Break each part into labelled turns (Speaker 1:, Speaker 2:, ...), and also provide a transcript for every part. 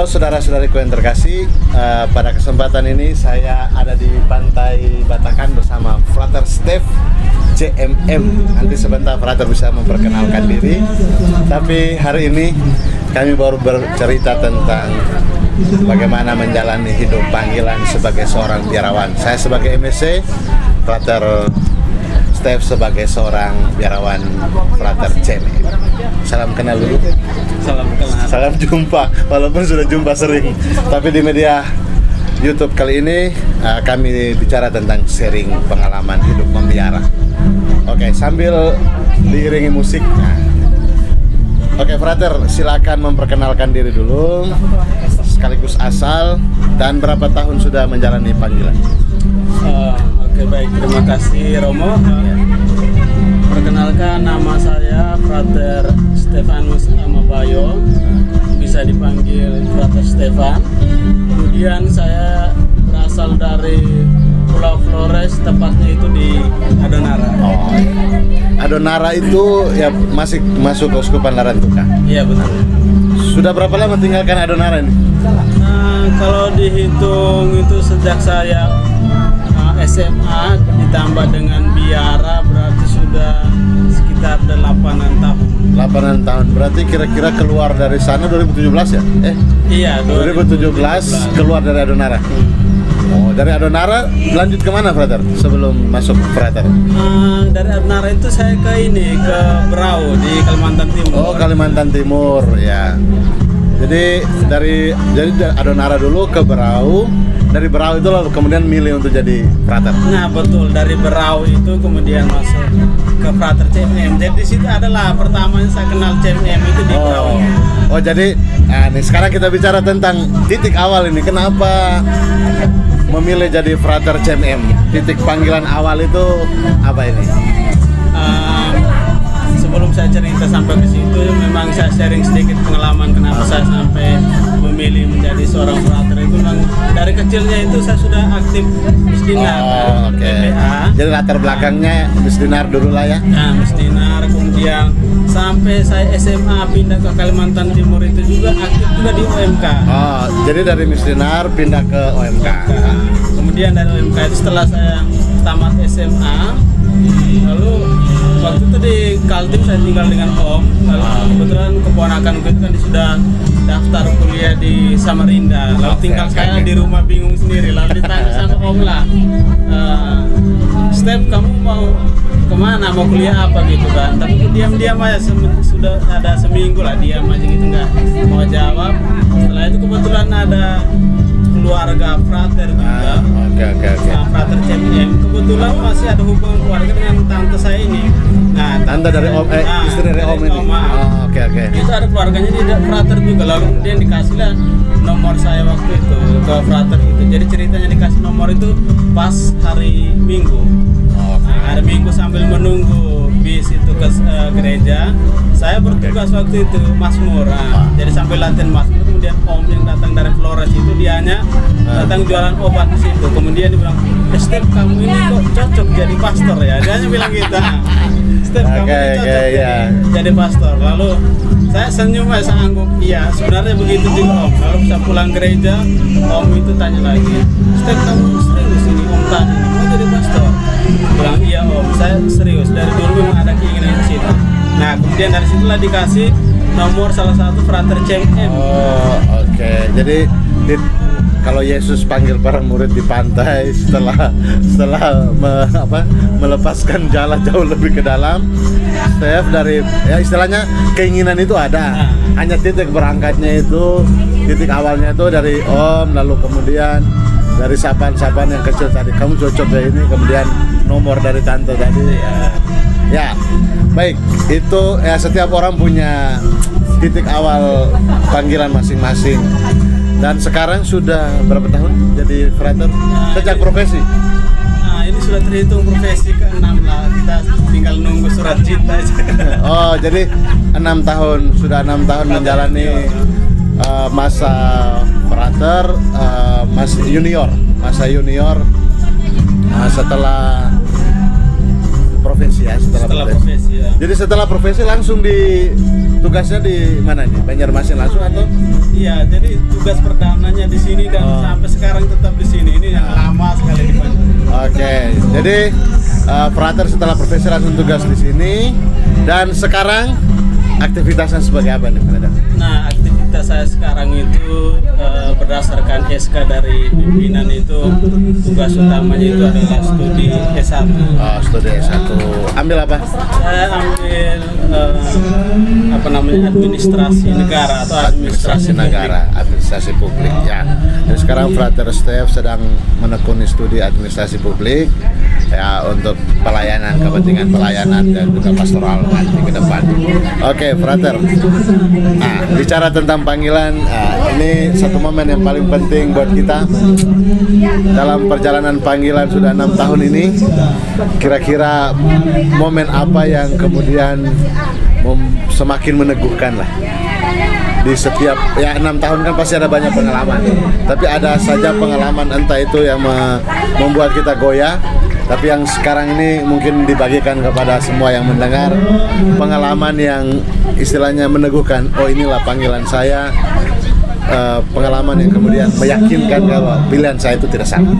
Speaker 1: Halo saudara-saudariku yang terkasih, pada kesempatan ini saya ada di Pantai Batakan bersama Frater Stef CMM. Nanti sebentar Frater bisa memperkenalkan diri. Tapi hari ini kami baru bercerita tentang bagaimana menjalani hidup panggilan sebagai seorang biarawan. Saya sebagai MSC, Frater Stef sebagai seorang biarawan Frater CMM. Salam kenal dulu.
Speaker 2: Salam kenal.
Speaker 1: Salam jumpa, walaupun sudah jumpa sering. Tapi di media YouTube kali ini kami bicara tentang sharing pengalaman hidup membiara. Oke, sambil diiringi musik. Oke, Frater, silakan memperkenalkan diri dulu, sekaligus asal dan berapa tahun sudah menjalani panggilan.
Speaker 2: Oke, baik, terima kasih Romo. Perkenalkan, nama saya Frater Stefanus Amabayo, bisa dipanggil Frater Stefan. Kemudian saya berasal dari Pulau Flores, tepatnya itu di Adonara.
Speaker 1: Oh, Adonara itu ya masih masuk Keuskupan Larantuka.
Speaker 2: Iya, benar.
Speaker 1: Sudah berapa lama tinggalkan Adonara ini?
Speaker 2: Kalau dihitung itu sejak saya SMA ditambah dengan biara berarti sudah sekitar 8-an tahun.
Speaker 1: 8 tahun, berarti kira-kira keluar dari sana 2017 ya?
Speaker 2: Iya,
Speaker 1: 2017 keluar dari Adonara. Oh, dari Adonara lanjut kemana, Frater? Sebelum masuk Frater?
Speaker 2: Dari Adonara itu saya ke Berau di Kalimantan Timur.
Speaker 1: Oh, Kalimantan Timur ya. Jadi dari Adonara dulu ke Berau. Dari Berau itu lalu kemudian milih untuk jadi Frater.
Speaker 2: Nah, betul, dari Berau itu kemudian masuk ke Frater CMM. Jadi di situ adalah pertama saya kenal CMM itu di Berau.
Speaker 1: Oh, jadi nih sekarang kita bicara tentang titik awal ini. Kenapa memilih jadi Frater CMM? Titik panggilan awal itu apa ini?
Speaker 2: Sebelum saya cerita sampai ke situ, memang saya sharing sedikit pengalaman kenapa saya sampai memilih menjadi seorang frater itu. Memang dari kecilnya itu saya sudah aktif Misdinar.
Speaker 1: Oh, oke. Jadi latar belakangnya Misdinar dulu lah ya.
Speaker 2: Nah, Misdinar, kemudian sampai saya SMA pindah ke Kalimantan Timur itu juga aktif juga di OMK.
Speaker 1: Oh, jadi dari Misdinar pindah ke OMK.
Speaker 2: Kemudian dari OMK itu setelah saya tamat SMA, lalu waktu itu di Kaltim saya tinggal dengan Om. Lalu kebetulan keponakan itu kan sudah daftar kuliah di Samarinda. Lalu tinggal saya di rumah bingung sendiri. Lalu ditanya sama Om lah, Step, kamu mau kemana, mau kuliah apa gitu kan. Tapi diam-diam aja, sudah ada seminggu lah diam aja gitu, nggak mau jawab. Setelah itu kebetulan ada keluarga frater juga.
Speaker 1: Oke.
Speaker 2: Frater CMM. Kebetulan masih ada hubungan keluarga dengan tante saya ini. Nah,
Speaker 1: Tante dari Om, istri dari Om ini. Oke.
Speaker 2: Itu ada keluarganya di frater juga. Lalu kemudian dikasihlah nomor saya waktu itu ke frater itu. Jadi ceritanya dikasih nomor itu pas hari Minggu. Hari Minggu sambil menunggu bis itu ke gereja, saya bertugas waktu itu Mazmur. Jadi sambil latihan Mazmur, kemudian Om yang datang dari Flores itu dianya datang jualan obat di situ. Kemudian dia bilang, Step, kamu ini kok cocok jadi pastor ya? Dia hanya bilang gitu. Step, kamu ini cocok jadi pastor. Lalu saya senyum aja, saya angguk, iya sebenarnya begitu juga Om. Lalu saya pulang gereja, Om itu tanya lagi, Step, kamu serius ini? Om tanya, mau jadi pastor? Bilang, iya Om, saya serius, dari dulu memang ada keinginan di situ. Nah, kemudian dari situlah dikasih nomor salah satu frater CMM.
Speaker 1: Oh, oke. Jadi kalau Yesus panggil para murid di pantai setelah melepaskan jala jauh lebih ke dalam, Stef dari ya istilahnya keinginan itu ada. Hanya titik berangkatnya itu, titik awalnya itu dari Om, lalu kemudian dari sapaan-sapaan yang kecil tadi, kamu cocok ya ini, kemudian nomor dari tante tadi. Ya, baik, itu ya setiap orang punya titik awal panggilan masing-masing. Dan sekarang sudah berapa tahun jadi frater? Sejak profesi?
Speaker 2: Nah, ini sudah terhitung profesi ke-6 lah. Kita tinggal nunggu surat cinta aja.
Speaker 1: Oh, jadi 6 tahun, sudah 6 tahun menjalani masa frater, masa junior. Setelah profesi ya, setelah profesi.
Speaker 2: profesi ya.
Speaker 1: Jadi setelah profesi langsung di tugasnya di mana nih? Banjarmasin langsung atau?
Speaker 2: Iya, jadi tugas perdananya di sini dan sampai sekarang tetap di sini. Ini yang lama sekali di Banjar.
Speaker 1: Oke, jadi Frater setelah profesi langsung tugas di sini dan sekarang aktivitasnya sebagai apa nih, Frater?
Speaker 2: Nah, aktivitas saya sekarang itu berdasarkan SK dari pimpinan itu tugas utamanya itu adalah studi S1.
Speaker 1: Oh, studi S1. Ambil apa?
Speaker 2: Saya ambil administrasi negara atau
Speaker 1: Administrasi negara, administrasi publik ya. Dan sekarang Frater Stef sedang menekuni studi administrasi publik ya untuk pelayanan, kepentingan pelayanan dan juga pastoral nanti ke depan. Oke, Frater. Nah, bicara tentang panggilan, ini satu momen yang paling penting buat kita dalam perjalanan panggilan sudah 6 tahun ini. Kira-kira momen apa yang kemudian semakin meneguhkan lah di setiap ya 6 tahun kan pasti ada banyak pengalaman, tapi ada saja pengalaman entah itu yang membuat kita goyah. Tapi yang sekarang ini mungkin dibagikan kepada semua yang mendengar pengalaman yang istilahnya meneguhkan. Oh, inilah panggilan saya, pengalaman yang kemudian meyakinkan bahwa pilihan saya itu tidak salah.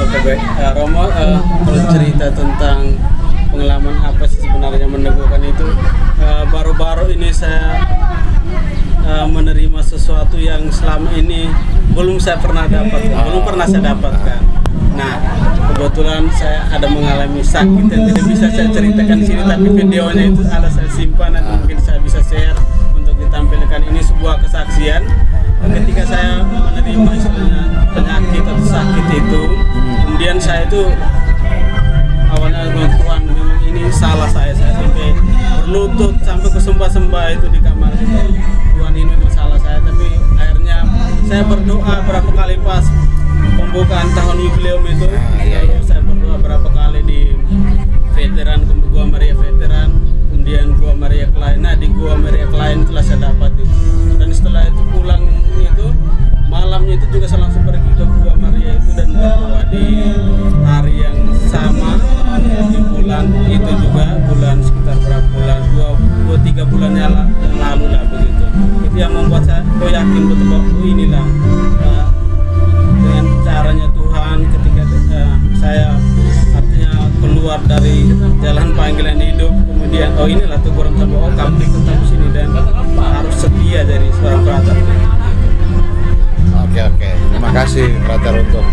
Speaker 2: Oke, baik. Romo, kalau cerita tentang pengalaman apa sih sebenarnya meneguhkan itu, baru-baru ini saya menerima sesuatu yang selama ini belum saya pernah dapatkan. Nah, kebetulan saya ada mengalami sakit yang tidak bisa saya ceritakan di sini, tapi videonya itu ada saya simpan dan mungkin saya bisa share untuk ditampilkan. Ini sebuah kesaksian ketika saya menerima istilahnya penyakit atau sakit itu, kemudian saya itu awalnya Tuhan memang ini salah saya sampai berlutut sampai kesembah-sembah itu di kamar itu. Tuhan ini memang salah saya, tapi akhirnya saya berdoa berapa kali pas pembukaan tahun jubileum itu. Saya berdoa berapa kali di veteran, Gua Maria Veteran, kemudian Gua Maria Klein. Nah, di Gua Maria Klein telah saya dapat itu. Dan setelah itu pulang itu malamnya itu juga saya langsung pergi ke Gua Maria itu dan berdoa di hari yang sama di bulan itu juga, bulan sekitar berapa bulan, 2-3 bulan yang lalu lah begitu. Itu yang membuat saya yakin betul bahwa inilah dengan caranya Tuhan ketika saya artinya keluar dari jalan panggilan hidup, kemudian oh inilah teguran sama kamu tetap di sini dan harus setia dari seorang frater.
Speaker 1: Oke. Terima kasih Frater untuk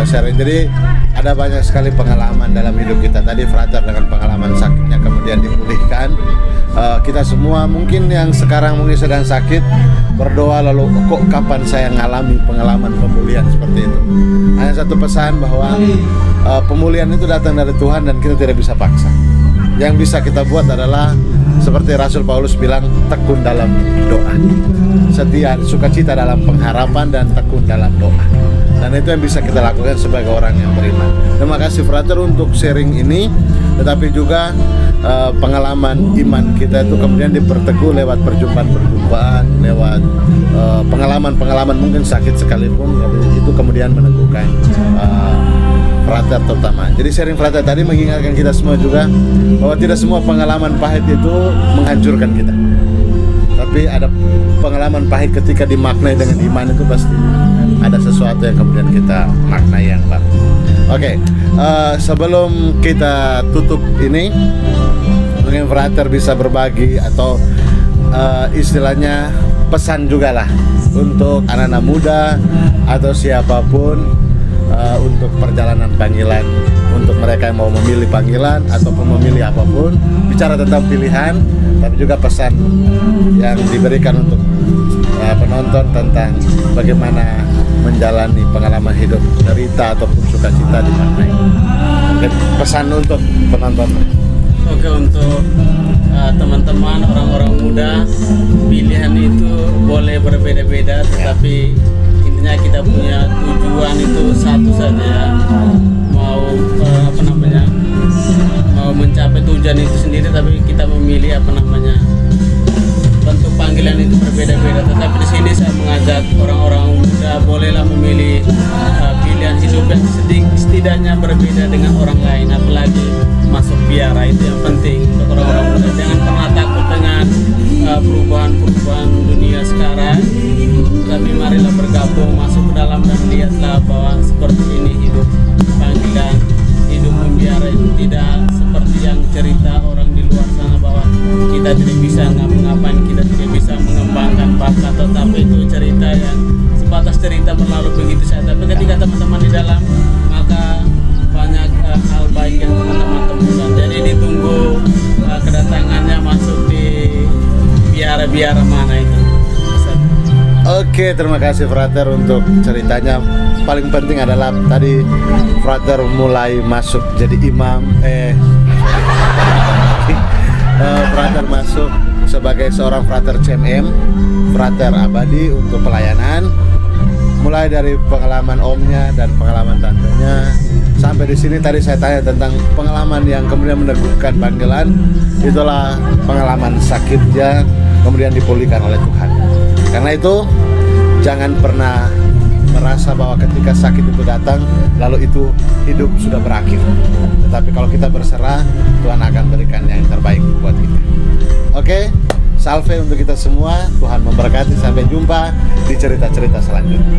Speaker 1: sharing. Jadi ada banyak sekali pengalaman dalam hidup kita. Tadi Frater dengan pengalaman sakitnya kemudian dipulihkan. Kita semua mungkin yang sekarang mungkin sedang sakit berdoa lalu kok kapan saya ngalami pengalaman pemulihan seperti itu. Hanya satu pesan bahwa pemulihan itu datang dari Tuhan dan kita tidak bisa paksa. Yang bisa kita buat adalah seperti Rasul Paulus bilang, tekun dalam doa, setia, sukacita dalam pengharapan dan tekun dalam doa. Dan itu yang bisa kita lakukan sebagai orang yang beriman. Terima kasih Frater untuk sharing ini, tetapi juga pengalaman iman kita itu kemudian diperteguh lewat perjumpaan-perjumpaan, lewat pengalaman-pengalaman mungkin sakit sekalipun, itu kemudian meneguhkan Frater terutama. Jadi sharing Frater tadi mengingatkan kita semua juga bahwa tidak semua pengalaman pahit itu menghancurkan kita, tapi ada pengalaman pahit ketika dimaknai dengan iman itu pasti ada sesuatu yang kemudian kita maknai yang baru. Oke, sebelum kita tutup ini, mungkin Frater bisa berbagi atau istilahnya pesan juga lah untuk anak-anak muda atau siapapun untuk perjalanan panggilan, untuk mereka yang mau memilih panggilan ataupun memilih apapun. Bicara tentang pilihan, tapi juga pesan yang diberikan untuk penonton tentang bagaimana menjalani pengalaman hidup derita ataupun sukacita dimaknai. Mungkin pesan untuk penonton.
Speaker 2: Oke, untuk teman-teman orang-orang muda, pilihan itu boleh berbeda-beda, tetapi intinya kita punya tujuan itu satu saja, mau mau mencapai tujuan itu sendiri, tapi kita memilih bentuk panggilan itu berbeda-beda. Tetapi di sini saya mengajak orang-orang muda bolehlah memilih pilihan hidup yang penting setidaknya berbeda dengan orang lain, apalagi masuk biara itu yang penting untuk orang-orang muda. Jangan pernah takut dengan perubahan-perubahan dunia sekarang, tapi marilah bergabung masuk ke dalam dan lihatlah bahwa seperti ini hidup panggilan, hidup membiara itu tidak seperti yang cerita orang di luar sana bahwa kita tidak bisa ngapa-ngapain, kita tidak bisa mengembangkan bakat, tetapi itu cerita yang sebatas cerita berlalu begitu saja. Tapi ketika teman-teman di dalam, maka banyak hal baik yang teman-teman temukan. Jadi ditunggu kedatangannya masuk di biara-biara mana itu.
Speaker 1: Oke, terima kasih Frater untuk ceritanya. Paling penting adalah tadi Frater mulai masuk jadi imam. Frater masuk sebagai seorang Frater CMM, Frater abadi untuk pelayanan. Mulai dari pengalaman omnya dan pengalaman tantenya sampai di sini tadi saya tanya tentang pengalaman yang kemudian meneguhkan panggilan. Itulah pengalaman sakitnya kemudian dipulihkan oleh Tuhan. Karena itu jangan pernah merasa bahwa ketika sakit itu datang lalu itu hidup sudah berakhir. Tetapi kalau kita berserah, Tuhan akan berikan yang terbaik buat kita. Oke, salve untuk kita semua. Tuhan memberkati. Sampai jumpa di cerita-cerita selanjutnya.